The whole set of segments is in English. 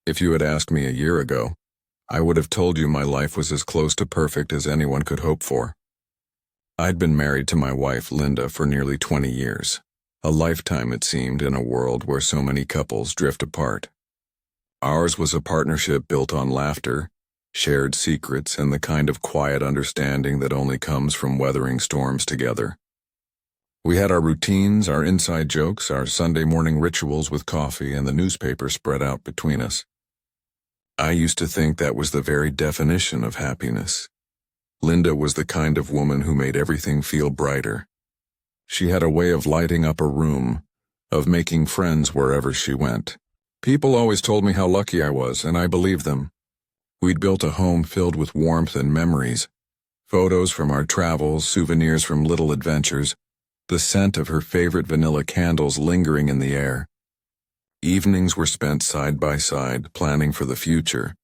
If you had asked me a year ago, I would have told you my life was as close to perfect as anyone could hope for. I'd been married to my wife, Linda, for nearly 20 years. A lifetime, it seemed, in a world where so many couples drift apart. Ours was a partnership built on laughter, shared secrets, and the kind of quiet understanding that only comes from weathering storms together. We had our routines, our inside jokes, our Sunday morning rituals with coffee and the newspaper spread out between us. I used to think that was the very definition of happiness. Linda was the kind of woman who made everything feel brighter. She had a way of lighting up a room, of making friends wherever she went. People always told me how lucky I was, and I believed them. We'd built a home filled with warmth and memories, photos from our travels, souvenirs from little adventures, the scent of her favorite vanilla candles lingering in the air. Evenings were spent side by side, planning for the future,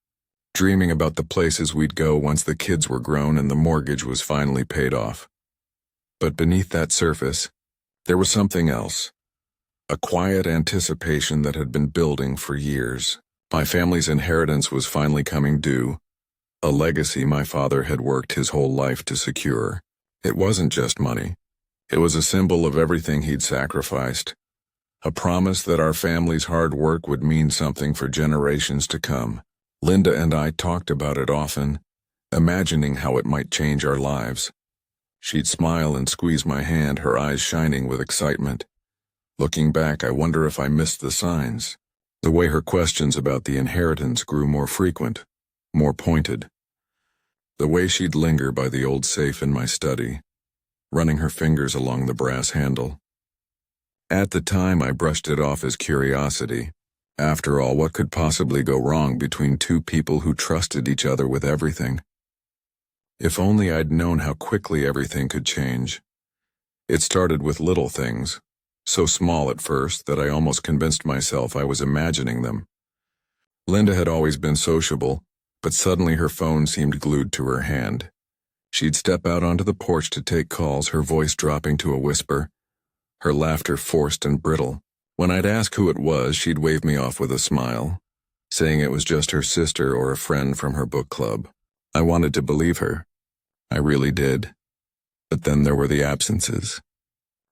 dreaming about the places we'd go once the kids were grown and the mortgage was finally paid off. But beneath that surface, there was something else, a quiet anticipation that had been building for years. My family's inheritance was finally coming due, a legacy my father had worked his whole life to secure. It wasn't just money. It was a symbol of everything he'd sacrificed, a promise that our family's hard work would mean something for generations to come. Linda and I talked about it often, imagining how it might change our lives. She'd smile and squeeze my hand, her eyes shining with excitement. Looking back, I wonder if I missed the signs. The way her questions about the inheritance grew more frequent, more pointed. The way she'd linger by the old safe in my study, running her fingers along the brass handle. At the time, I brushed it off as curiosity. After all, what could possibly go wrong between two people who trusted each other with everything? If only I'd known how quickly everything could change. It started with little things, so small at first that I almost convinced myself I was imagining them. Linda had always been sociable, but suddenly her phone seemed glued to her hand. She'd step out onto the porch to take calls, her voice dropping to a whisper, her laughter forced and brittle. When I'd ask who it was, she'd wave me off with a smile, saying it was just her sister or a friend from her book club. I wanted to believe her. I really did. But then there were the absences.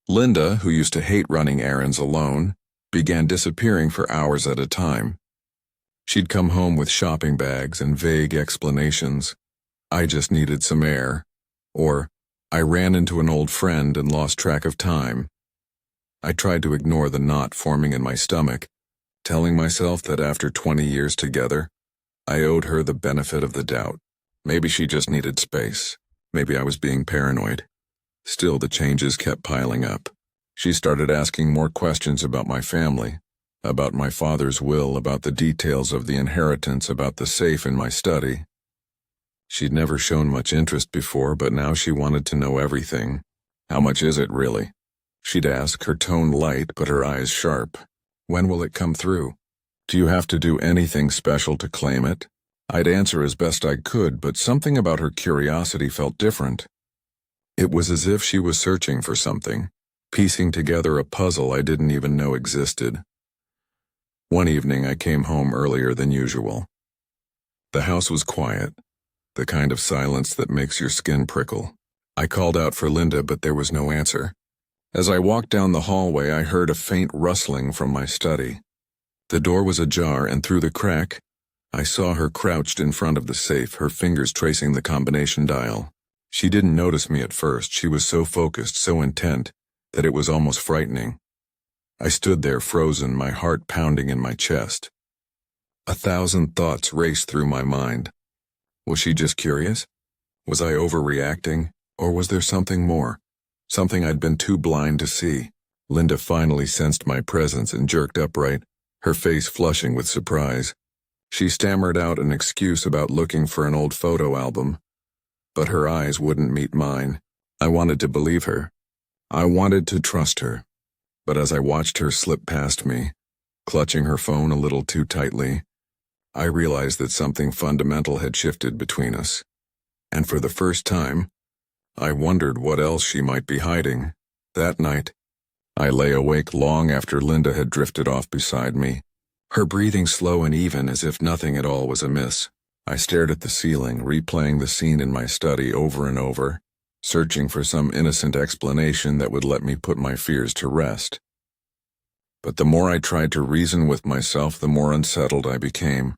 Linda, who used to hate running errands alone, began disappearing for hours at a time. She'd come home with shopping bags and vague explanations. I just needed some air. Or, I ran into an old friend and lost track of time. I tried to ignore the knot forming in my stomach, telling myself that after 20 years together, I owed her the benefit of the doubt. Maybe she just needed space. Maybe I was being paranoid. Still, the changes kept piling up. She started asking more questions about my family, about my father's will, about the details of the inheritance, about the safe in my study. She'd never shown much interest before, but now she wanted to know everything. How much is it, really? She'd ask, her tone light but her eyes sharp. When will it come through? Do you have to do anything special to claim it? I'd answer as best I could, but something about her curiosity felt different. It was as if she was searching for something, piecing together a puzzle I didn't even know existed. One evening I came home earlier than usual. The house was quiet, the kind of silence that makes your skin prickle. I called out for Linda, but there was no answer. As I walked down the hallway, I heard a faint rustling from my study. The door was ajar, and through the crack, I saw her crouched in front of the safe, her fingers tracing the combination dial. She didn't notice me at first. She was so focused, so intent, that it was almost frightening. I stood there frozen, my heart pounding in my chest. 1,000 thoughts raced through my mind. Was she just curious? Was I overreacting? Or was there something more? Something I'd been too blind to see? Linda finally sensed my presence and jerked upright, her face flushing with surprise. She stammered out an excuse about looking for an old photo album, but her eyes wouldn't meet mine. I wanted to believe her. I wanted to trust her. But as I watched her slip past me, clutching her phone a little too tightly, I realized that something fundamental had shifted between us. And for the first time, I wondered what else she might be hiding. That night, I lay awake long after Linda had drifted off beside me, her breathing slow and even as if nothing at all was amiss. I stared at the ceiling, replaying the scene in my study over and over, searching for some innocent explanation that would let me put my fears to rest. But the more I tried to reason with myself, the more unsettled I became.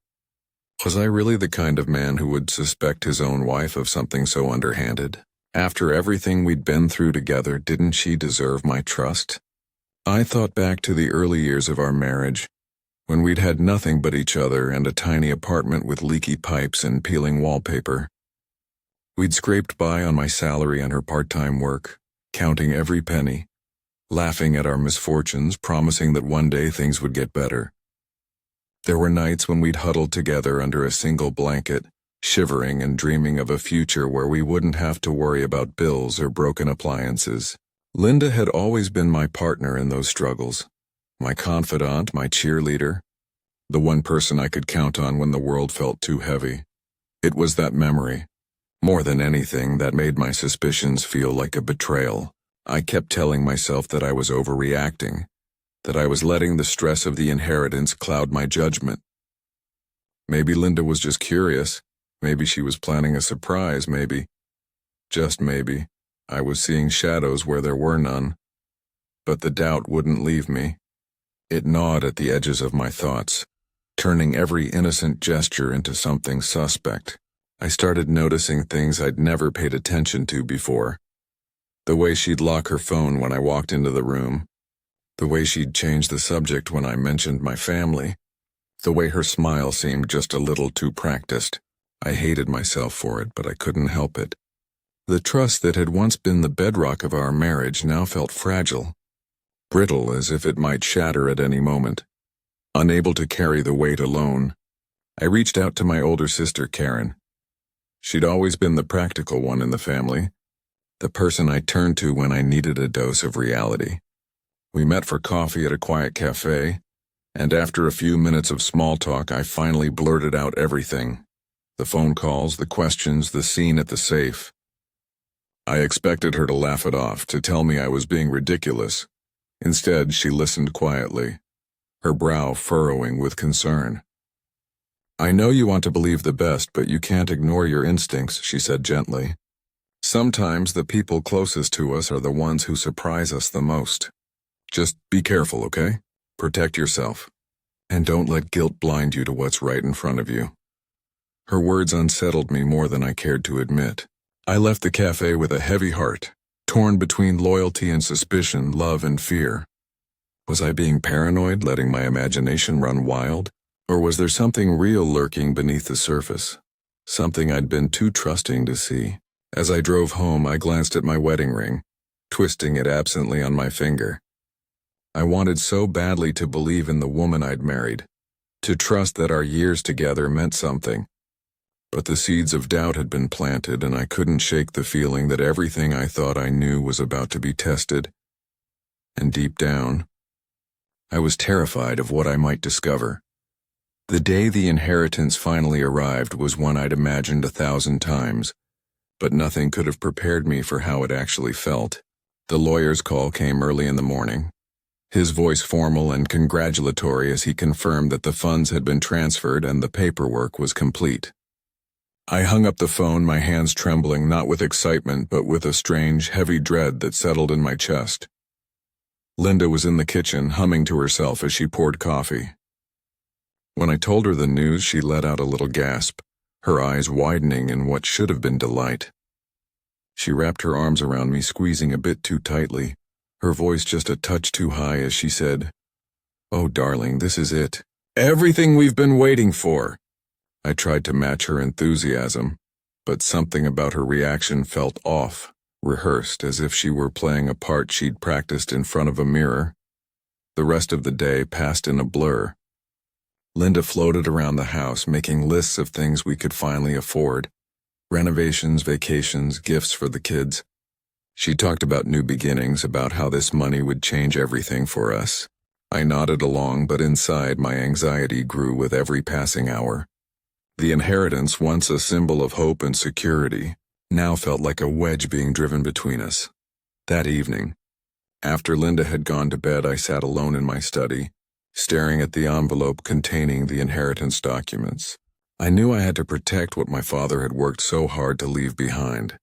Was I really the kind of man who would suspect his own wife of something so underhanded? After everything we'd been through together, didn't she deserve my trust? I thought back to the early years of our marriage, when we'd had nothing but each other and a tiny apartment with leaky pipes and peeling wallpaper. We'd scraped by on my salary and her part-time work, counting every penny, laughing at our misfortunes, promising that one day things would get better. There were nights when we'd huddled together under a single blanket, shivering and dreaming of a future where we wouldn't have to worry about bills or broken appliances. Linda had always been my partner in those struggles, my confidant, my cheerleader, the one person I could count on when the world felt too heavy. It was that memory, more than anything, that made my suspicions feel like a betrayal. I kept telling myself that I was overreacting, that I was letting the stress of the inheritance cloud my judgment. Maybe Linda was just curious. Maybe she was planning a surprise. Maybe, just maybe, I was seeing shadows where there were none. But the doubt wouldn't leave me. It gnawed at the edges of my thoughts, turning every innocent gesture into something suspect. I started noticing things I'd never paid attention to before. The way she'd lock her phone when I walked into the room. The way she'd change the subject when I mentioned my family. The way her smile seemed just a little too practiced. I hated myself for it, but I couldn't help it. The trust that had once been the bedrock of our marriage now felt fragile, brittle, as if it might shatter at any moment. Unable to carry the weight alone, I reached out to my older sister, Karen. She'd always been the practical one in the family, the person I turned to when I needed a dose of reality. We met for coffee at a quiet cafe, and after a few minutes of small talk, I finally blurted out everything. The phone calls, the questions, the scene at the safe. I expected her to laugh it off, to tell me I was being ridiculous. Instead, she listened quietly, her brow furrowing with concern. "I know you want to believe the best, but you can't ignore your instincts," she said gently. "Sometimes the people closest to us are the ones who surprise us the most. Just be careful, okay? Protect yourself. And don't let guilt blind you to what's right in front of you." Her words unsettled me more than I cared to admit. I left the cafe with a heavy heart, torn between loyalty and suspicion, love and fear. Was I being paranoid, letting my imagination run wild? Or was there something real lurking beneath the surface? Something I'd been too trusting to see. As I drove home, I glanced at my wedding ring, twisting it absently on my finger. I wanted so badly to believe in the woman I'd married, to trust that our years together meant something. But the seeds of doubt had been planted, and I couldn't shake the feeling that everything I thought I knew was about to be tested. And deep down, I was terrified of what I might discover. The day the inheritance finally arrived was one I'd imagined 1,000 times, but nothing could have prepared me for how it actually felt. The lawyer's call came early in the morning, his voice formal and congratulatory as he confirmed that the funds had been transferred and the paperwork was complete. I hung up the phone, my hands trembling, not with excitement but with a strange, heavy dread that settled in my chest. Linda was in the kitchen, humming to herself as she poured coffee. When I told her the news, she let out a little gasp, her eyes widening in what should have been delight. She wrapped her arms around me, squeezing a bit too tightly, her voice just a touch too high as she said, "Oh, darling, this is it. Everything we've been waiting for." I tried to match her enthusiasm, but something about her reaction felt off, rehearsed, as if she were playing a part she'd practiced in front of a mirror. The rest of the day passed in a blur. Linda floated around the house, making lists of things we could finally afford. Renovations, vacations, gifts for the kids. She talked about new beginnings, about how this money would change everything for us. I nodded along, but inside my anxiety grew with every passing hour. The inheritance, once a symbol of hope and security, now felt like a wedge being driven between us. That evening, after Linda had gone to bed, I sat alone in my study, staring at the envelope containing the inheritance documents. I knew I had to protect what my father had worked so hard to leave behind.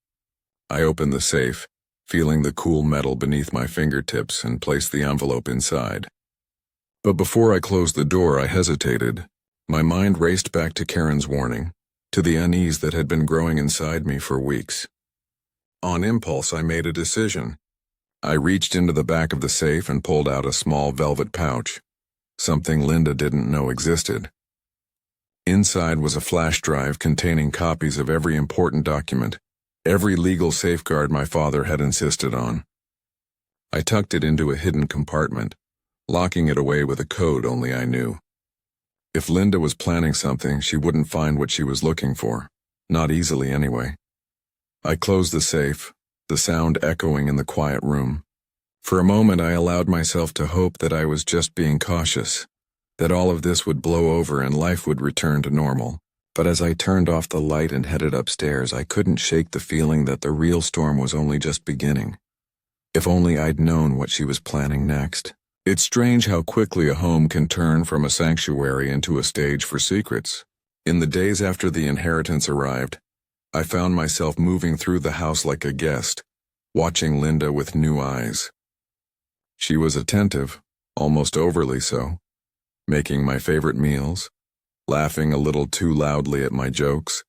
I opened the safe, feeling the cool metal beneath my fingertips, and placed the envelope inside. But before I closed the door, I hesitated. My mind raced back to Karen's warning, to the unease that had been growing inside me for weeks. On impulse, I made a decision. I reached into the back of the safe and pulled out a small velvet pouch, something Linda didn't know existed. Inside was a flash drive containing copies of every important document, every legal safeguard my father had insisted on. I tucked it into a hidden compartment, locking it away with a code only I knew. If Linda was planning something, she wouldn't find what she was looking for. Not easily, anyway. I closed the safe, the sound echoing in the quiet room. For a moment, I allowed myself to hope that I was just being cautious, that all of this would blow over and life would return to normal. But as I turned off the light and headed upstairs, I couldn't shake the feeling that the real storm was only just beginning. If only I'd known what she was planning next. It's strange how quickly a home can turn from a sanctuary into a stage for secrets. In the days after the inheritance arrived, I found myself moving through the house like a guest, watching Linda with new eyes. She was attentive, almost overly so, making my favorite meals, laughing a little too loudly at my jokes,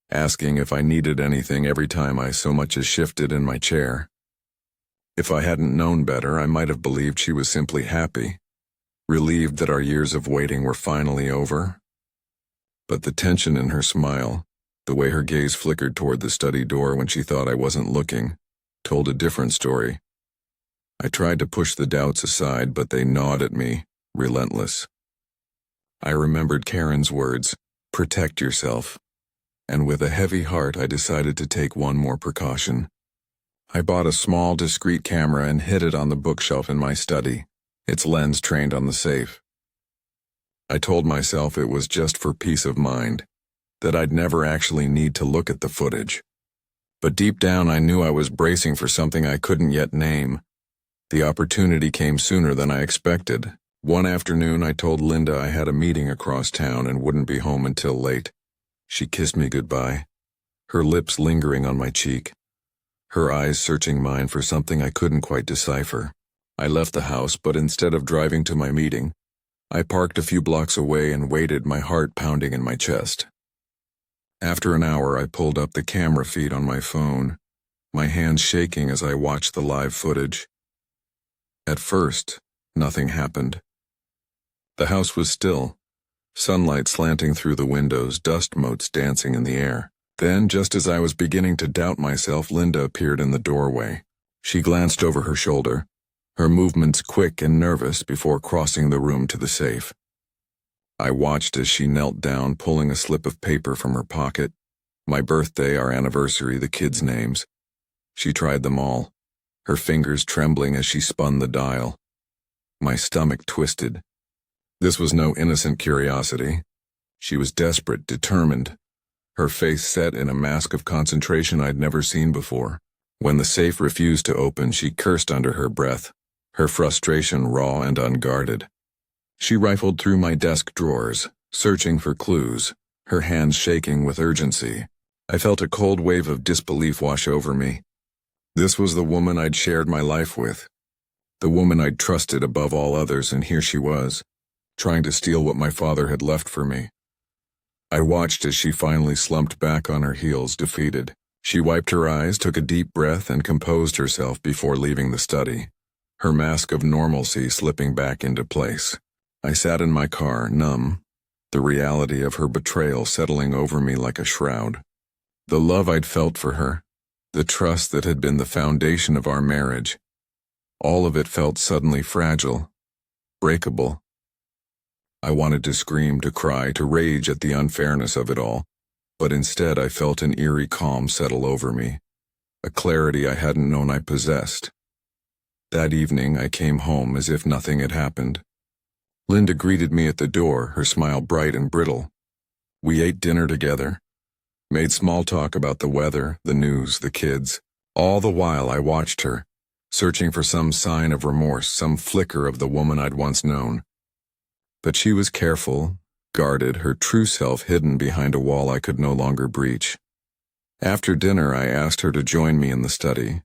asking if I needed anything every time I so much as shifted in my chair. If I hadn't known better, I might have believed she was simply happy, relieved that our years of waiting were finally over. But the tension in her smile, the way her gaze flickered toward the study door when she thought I wasn't looking, told a different story. I tried to push the doubts aside, but they gnawed at me, relentless. I remembered Karen's words, "Protect yourself," and with a heavy heart I decided to take one more precaution. I bought a small, discreet camera and hid it on the bookshelf in my study, its lens trained on the safe. I told myself it was just for peace of mind, that I'd never actually need to look at the footage. But deep down I knew I was bracing for something I couldn't yet name. The opportunity came sooner than I expected. One afternoon I told Linda I had a meeting across town and wouldn't be home until late. She kissed me goodbye, her lips lingering on my cheek, her eyes searching mine for something I couldn't quite decipher. I left the house, but instead of driving to my meeting, I parked a few blocks away and waited, my heart pounding in my chest. After an hour, I pulled up the camera feed on my phone, my hands shaking as I watched the live footage. At first, nothing happened. The house was still, sunlight slanting through the windows, dust motes dancing in the air. Then, just as I was beginning to doubt myself, Linda appeared in the doorway. She glanced over her shoulder, her movements quick and nervous before crossing the room to the safe. I watched as she knelt down, pulling a slip of paper from her pocket. My birthday, our anniversary, the kids' names. She tried them all, her fingers trembling as she spun the dial. My stomach twisted. This was no innocent curiosity. She was desperate, determined, her face set in a mask of concentration I'd never seen before. When the safe refused to open, she cursed under her breath, her frustration raw and unguarded. She rifled through my desk drawers, searching for clues, her hands shaking with urgency. I felt a cold wave of disbelief wash over me. This was the woman I'd shared my life with, the woman I'd trusted above all others, and here she was, trying to steal what my father had left for me. I watched as she finally slumped back on her heels, defeated. She wiped her eyes, took a deep breath, and composed herself before leaving the study, her mask of normalcy slipping back into place. I sat in my car, numb, the reality of her betrayal settling over me like a shroud. The love I'd felt for her, the trust that had been the foundation of our marriage, all of it felt suddenly fragile, breakable. I wanted to scream, to cry, to rage at the unfairness of it all, but instead I felt an eerie calm settle over me, a clarity I hadn't known I possessed. That evening I came home as if nothing had happened. Linda greeted me at the door, her smile bright and brittle. We ate dinner together, made small talk about the weather, the news, the kids. All the while I watched her, searching for some sign of remorse, some flicker of the woman I'd once known. But she was careful, guarded, her true self hidden behind a wall I could no longer breach. After dinner, I asked her to join me in the study.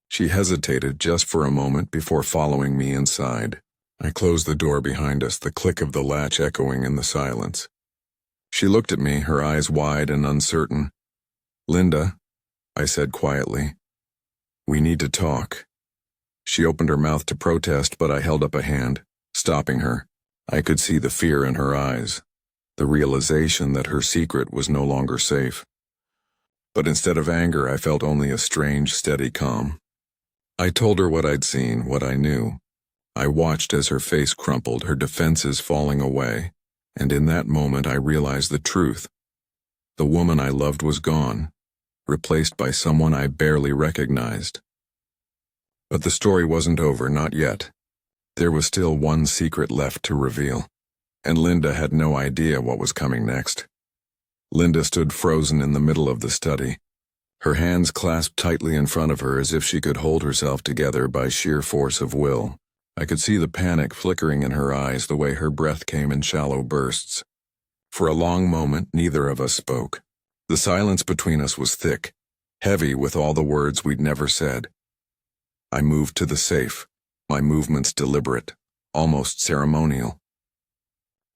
She hesitated just for a moment before following me inside. I closed the door behind us, the click of the latch echoing in the silence. She looked at me, her eyes wide and uncertain. "Linda," I said quietly, "we need to talk." She opened her mouth to protest, but I held up a hand, stopping her. I could see the fear in her eyes, the realization that her secret was no longer safe. But instead of anger, I felt only a strange, steady calm. I told her what I'd seen, what I knew. I watched as her face crumpled, her defenses falling away, and in that moment I realized the truth. The woman I loved was gone, replaced by someone I barely recognized. But the story wasn't over, not yet. There was still one secret left to reveal, and Linda had no idea what was coming next. Linda stood frozen in the middle of the study, her hands clasped tightly in front of her as if she could hold herself together by sheer force of will. I could see the panic flickering in her eyes, the way her breath came in shallow bursts. For a long moment, neither of us spoke. The silence between us was thick, heavy with all the words we'd never said. I moved to the safe, my movements deliberate, almost ceremonial.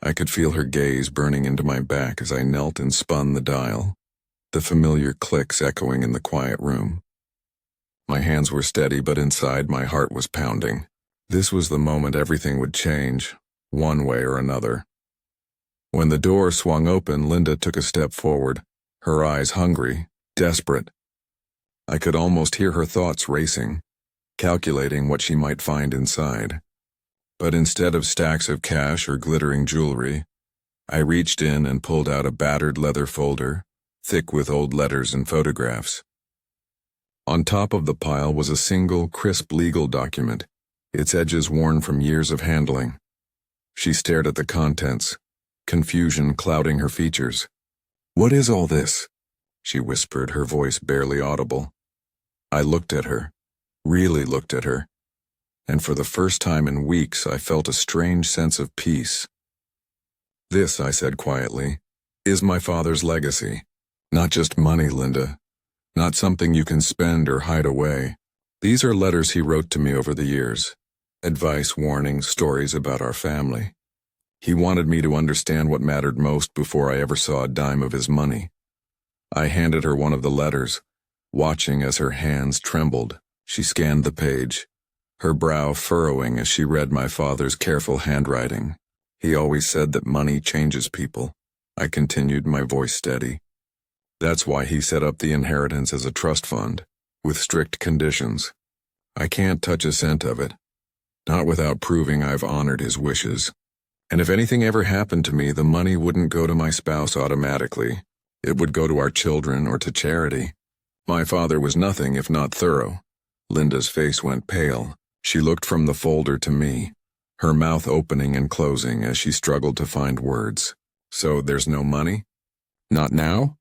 I could feel her gaze burning into my back as I knelt and spun the dial, the familiar clicks echoing in the quiet room. My hands were steady, but inside my heart was pounding. This was the moment everything would change, one way or another. When the door swung open, Linda took a step forward, her eyes hungry, desperate. I could almost hear her thoughts racing, calculating what she might find inside. But instead of stacks of cash or glittering jewelry, I reached in and pulled out a battered leather folder, thick with old letters and photographs. On top of the pile was a single, crisp legal document, its edges worn from years of handling. She stared at the contents, confusion clouding her features. "What is all this?" she whispered, her voice barely audible. I looked at her, really looked at her, and for the first time in weeks I felt a strange sense of peace. "This," I said quietly, "is my father's legacy. Not just money, Linda. Not something you can spend or hide away. These are letters he wrote to me over the years. Advice, warnings, stories about our family. He wanted me to understand what mattered most before I ever saw a dime of his money." I handed her one of the letters, watching as her hands trembled. She scanned the page, her brow furrowing as she read my father's careful handwriting. "He always said that money changes people," I continued, my voice steady. "That's why he set up the inheritance as a trust fund, with strict conditions. I can't touch a cent of it, not without proving I've honored his wishes. And if anything ever happened to me, the money wouldn't go to my spouse automatically. It would go to our children or to charity. My father was nothing if not thorough." Linda's face went pale. She looked from the folder to me, her mouth opening and closing as she struggled to find words. "So there's no money? Not now?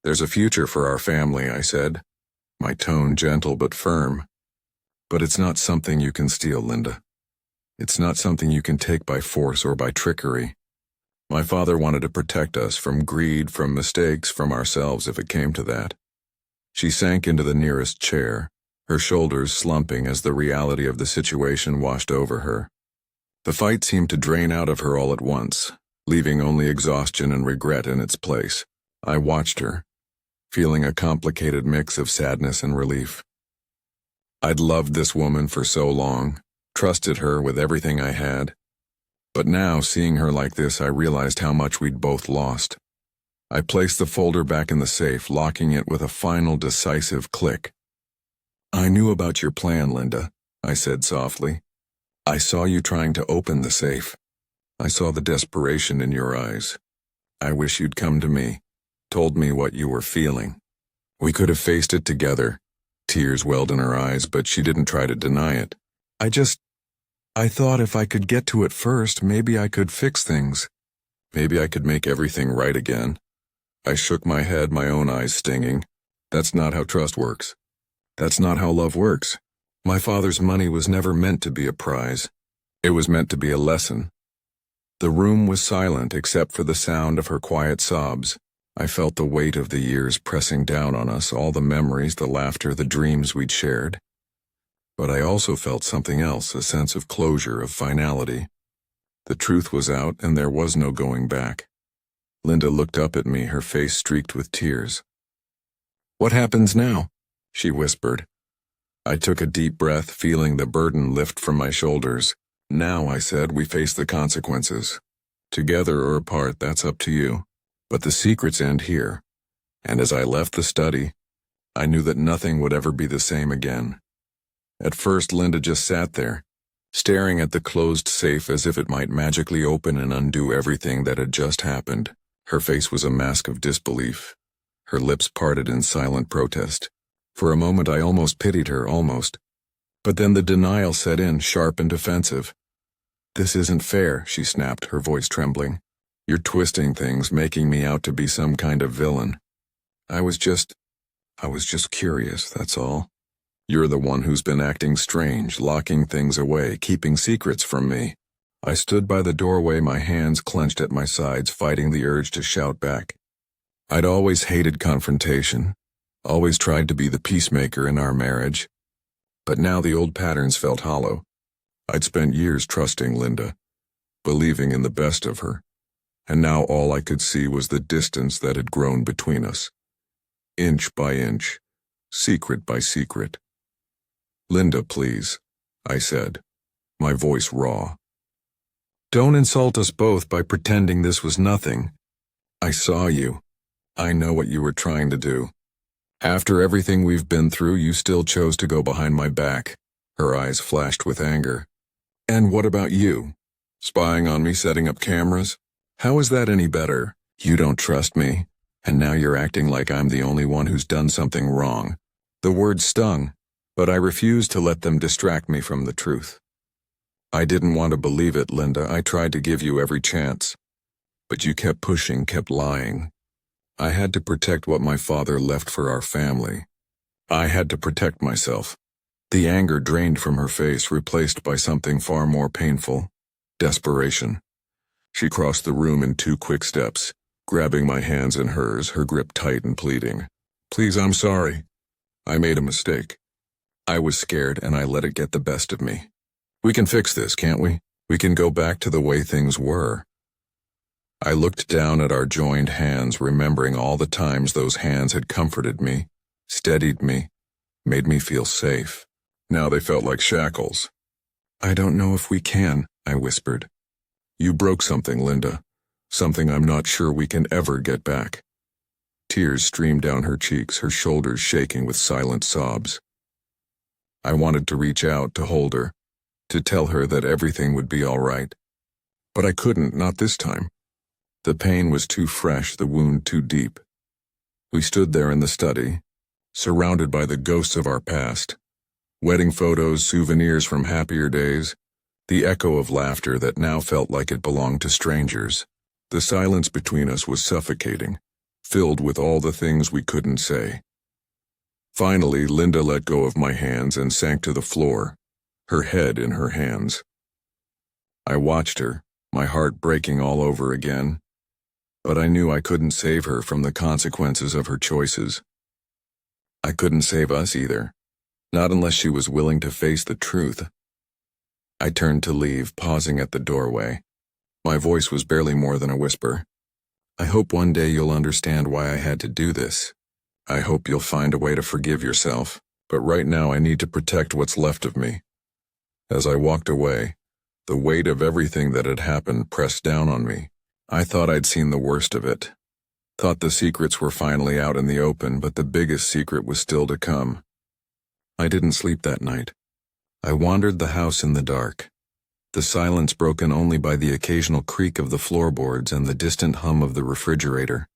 There's a future for our family," I said, my tone gentle but firm. "But it's not something you can steal, Linda. It's not something you can take by force or by trickery. My father wanted to protect us from greed, from mistakes, from ourselves if it came to that." She sank into the nearest chair, her shoulders slumping as the reality of the situation washed over her. The fight seemed to drain out of her all at once, leaving only exhaustion and regret in its place. I watched her, feeling a complicated mix of sadness and relief. I'd loved this woman for so long, trusted her with everything I had. But now, seeing her like this, I realized how much we'd both lost. I placed the folder back in the safe, locking it with a final decisive click. "I knew about your plan, Linda," I said softly. "I saw you trying to open the safe. I saw the desperation in your eyes. I wish you'd come to me, told me what you were feeling. We could have faced it together." Tears welled in her eyes, but she didn't try to deny it. I thought if I could get to it first, maybe I could fix things. Maybe I could make everything right again." I shook my head, my own eyes stinging. "That's not how trust works. That's not how love works. My father's money was never meant to be a prize. It was meant to be a lesson. The room was silent except for the sound of her quiet sobs. I felt the weight of the years pressing down on us, all the memories, the laughter, the dreams we'd shared. But I also felt something else, a sense of closure, of finality. The truth was out, and there was no going back. Linda looked up at me, her face streaked with tears. "What happens now?" she whispered. I took a deep breath, feeling the burden lift from my shoulders. "Now," I said, "we face the consequences. Together or apart, that's up to you. But the secrets end here." And as I left the study, I knew that nothing would ever be the same again. At first, Linda just sat there, staring at the closed safe as if it might magically open and undo everything that had just happened. Her face was a mask of disbelief. Her lips parted in silent protest. For a moment I almost pitied her, almost. But then the denial set in, sharp and defensive. "This isn't fair," she snapped, her voice trembling. "You're twisting things, making me out to be some kind of villain. I was just curious, that's all. You're the one who's been acting strange, locking things away, keeping secrets from me." I stood by the doorway, my hands clenched at my sides, fighting the urge to shout back. I'd always hated confrontation, always tried to be the peacemaker in our marriage. But now the old patterns felt hollow. I'd spent years trusting Linda, believing in the best of her, and now all I could see was the distance that had grown between us. Inch by inch, secret by secret. "Linda, please," I said, my voice raw. "Don't insult us both by pretending this was nothing. I saw you. I know what you were trying to do. After everything we've been through, you still chose to go behind my back." Her eyes flashed with anger. "And what about you? Spying on me, setting up cameras? How is that any better? You don't trust me, and now you're acting like I'm the only one who's done something wrong." The words stung, but I refused to let them distract me from the truth. "I didn't want to believe it, Linda. I tried to give you every chance. But you kept pushing, kept lying. I had to protect what my father left for our family. I had to protect myself." The anger drained from her face, replaced by something far more painful: desperation. She crossed the room in 2 quick steps, grabbing my hands in hers, her grip tight and pleading. "Please, I'm sorry. I made a mistake. I was scared and I let it get the best of me. We can fix this, can't we? We can go back to the way things were." I looked down at our joined hands, remembering all the times those hands had comforted me, steadied me, made me feel safe. Now they felt like shackles. "I don't know if we can," I whispered. "You broke something, Linda. Something I'm not sure we can ever get back." Tears streamed down her cheeks, her shoulders shaking with silent sobs. I wanted to reach out, to hold her, to tell her that everything would be all right. But I couldn't, not this time. The pain was too fresh, the wound too deep. We stood there in the study, surrounded by the ghosts of our past. Wedding photos, souvenirs from happier days, the echo of laughter that now felt like it belonged to strangers. The silence between us was suffocating, filled with all the things we couldn't say. Finally, Linda let go of my hands and sank to the floor, her head in her hands. I watched her, my heart breaking all over again, but I knew I couldn't save her from the consequences of her choices. I couldn't save us either. Not unless she was willing to face the truth. I turned to leave, pausing at the doorway. My voice was barely more than a whisper. "I hope one day you'll understand why I had to do this. I hope you'll find a way to forgive yourself, but right now I need to protect what's left of me." As I walked away, the weight of everything that had happened pressed down on me. I thought I'd seen the worst of it. Thought the secrets were finally out in the open, but the biggest secret was still to come. I didn't sleep that night. I wandered the house in the dark, the silence broken only by the occasional creak of the floorboards and the distant hum of the refrigerator.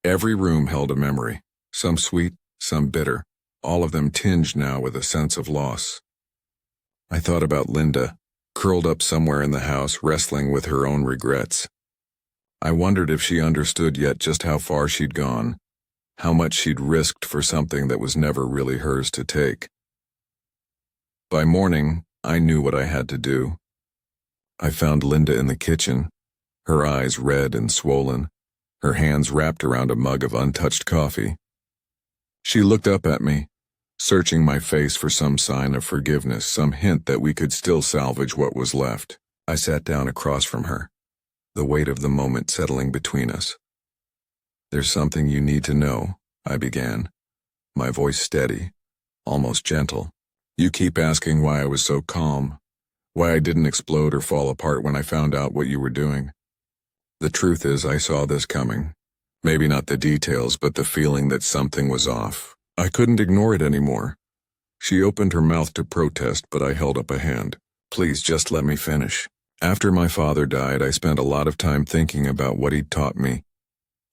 Every room held a memory, some sweet, some bitter, all of them tinged now with a sense of loss. I thought about Linda, curled up somewhere in the house, wrestling with her own regrets. I wondered if she understood yet just how far she'd gone, how much she'd risked for something that was never really hers to take. By morning, I knew what I had to do. I found Linda in the kitchen, her eyes red and swollen, her hands wrapped around a mug of untouched coffee. She looked up at me, searching my face for some sign of forgiveness, some hint that we could still salvage what was left. I sat down across from her, the weight of the moment settling between us. "There's something you need to know," I began, my voice steady, almost gentle. "You keep asking why I was so calm, why I didn't explode or fall apart when I found out what you were doing. The truth is, I saw this coming. Maybe not the details, but the feeling that something was off. I couldn't ignore it anymore." She opened her mouth to protest, but I held up a hand. "Please, just let me finish. After my father died, I spent a lot of time thinking about what he'd taught me.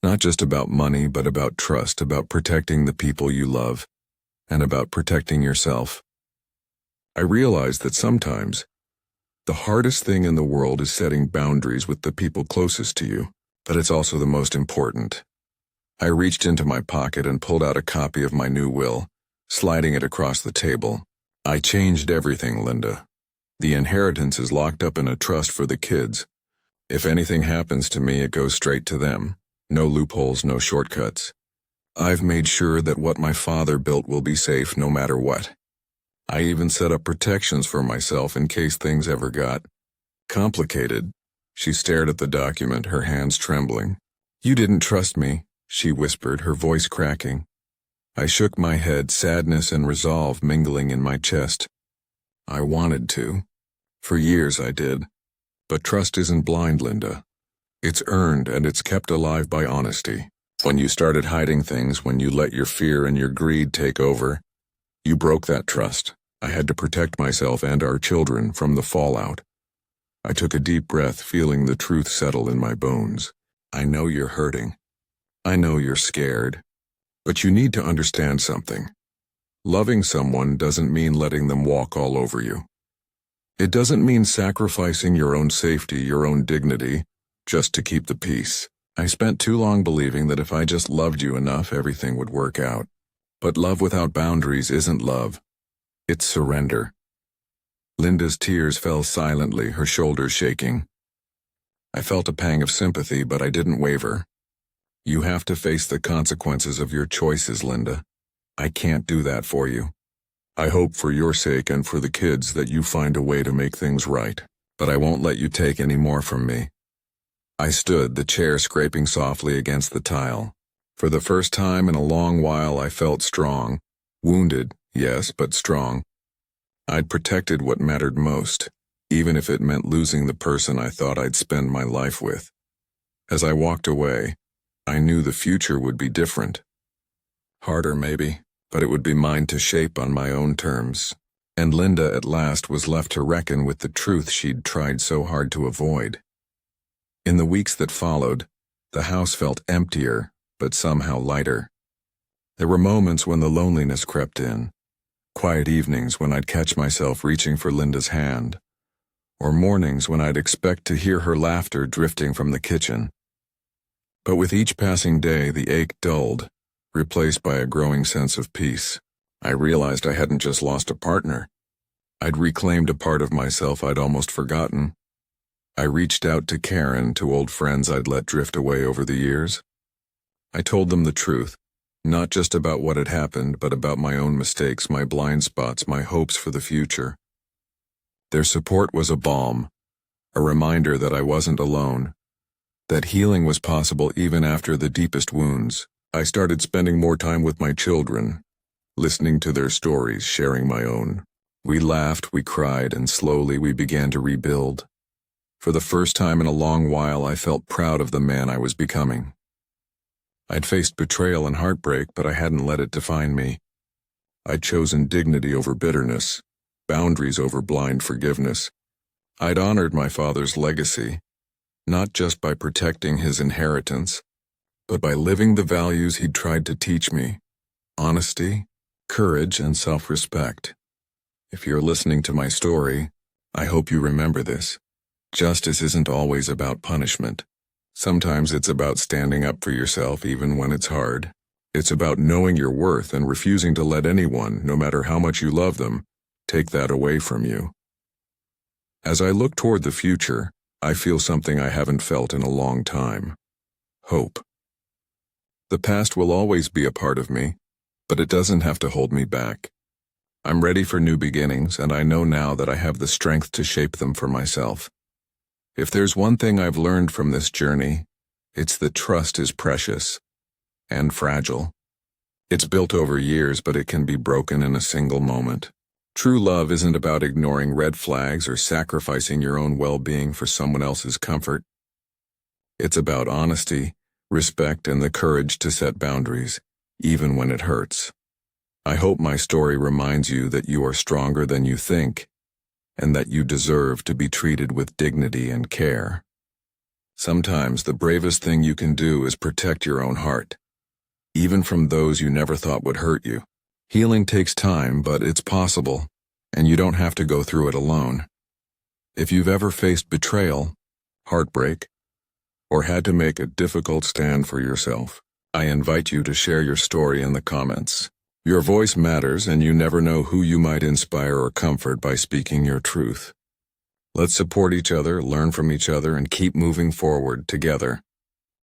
Not just about money, but about trust, about protecting the people you love, and about protecting yourself. I realized that sometimes the hardest thing in the world is setting boundaries with the people closest to you, but it's also the most important." I reached into my pocket and pulled out a copy of my new will, sliding it across the table. "I changed everything, Linda. The inheritance is locked up in a trust for the kids. If anything happens to me, it goes straight to them. No loopholes, no shortcuts. I've made sure that what my father built will be safe no matter what. I even set up protections for myself in case things ever got complicated." She stared at the document, her hands trembling. "You didn't trust me," she whispered, her voice cracking. I shook my head, sadness and resolve mingling in my chest. "I wanted to. For years I did. But trust isn't blind, Linda. It's earned and it's kept alive by honesty. When you started hiding things, when you let your fear and your greed take over, you broke that trust. I had to protect myself and our children from the fallout." I took a deep breath, feeling the truth settle in my bones. "I know you're hurting. I know you're scared. But you need to understand something. Loving someone doesn't mean letting them walk all over you. It doesn't mean sacrificing your own safety, your own dignity, just to keep the peace. I spent too long believing that if I just loved you enough, everything would work out. But love without boundaries isn't love. It's surrender." Linda's tears fell silently, her shoulders shaking. I felt a pang of sympathy, but I didn't waver. "You have to face the consequences of your choices, Linda. I can't do that for you. I hope for your sake and for the kids that you find a way to make things right, but I won't let you take any more from me." I stood, the chair scraping softly against the tile. For the first time in a long while, I felt strong. Wounded, yes, but strong. I'd protected what mattered most, even if it meant losing the person I thought I'd spend my life with. As I walked away, I knew the future would be different. Harder, maybe, but it would be mine to shape on my own terms. And Linda at last was left to reckon with the truth she'd tried so hard to avoid. In the weeks that followed, the house felt emptier, but somehow lighter. There were moments when the loneliness crept in, quiet evenings when I'd catch myself reaching for Linda's hand, or mornings when I'd expect to hear her laughter drifting from the kitchen. But with each passing day, the ache dulled, replaced by a growing sense of peace. I realized I hadn't just lost a partner. I'd reclaimed a part of myself I'd almost forgotten. I reached out to Karen, to old friends I'd let drift away over the years. I told them the truth, not just about what had happened, but about my own mistakes, my blind spots, my hopes for the future. Their support was a balm, a reminder that I wasn't alone, that healing was possible even after the deepest wounds. I started spending more time with my children, listening to their stories, sharing my own. We laughed, we cried, and slowly we began to rebuild. For the first time in a long while, I felt proud of the man I was becoming. I'd faced betrayal and heartbreak, but I hadn't let it define me. I'd chosen dignity over bitterness, boundaries over blind forgiveness. I'd honored my father's legacy, not just by protecting his inheritance, but by living the values he'd tried to teach me: honesty, courage, and self-respect. If you're listening to my story, I hope you remember this. Justice isn't always about punishment. Sometimes it's about standing up for yourself even when it's hard. It's about knowing your worth and refusing to let anyone, no matter how much you love them, take that away from you. As I look toward the future, I feel something I haven't felt in a long time. Hope. The past will always be a part of me, but it doesn't have to hold me back. I'm ready for new beginnings, and I know now that I have the strength to shape them for myself. If there's one thing I've learned from this journey, it's that trust is precious and fragile. It's built over years, but it can be broken in a single moment. True love isn't about ignoring red flags or sacrificing your own well-being for someone else's comfort. It's about honesty, respect, and the courage to set boundaries, even when it hurts. I hope my story reminds you that you are stronger than you think, and that you deserve to be treated with dignity and care. Sometimes the bravest thing you can do is protect your own heart, even from those you never thought would hurt you. Healing takes time, but it's possible, and you don't have to go through it alone. If you've ever faced betrayal, heartbreak, or had to make a difficult stand for yourself, I invite you to share your story in the comments. Your voice matters, and you never know who you might inspire or comfort by speaking your truth. Let's support each other, learn from each other, and keep moving forward together.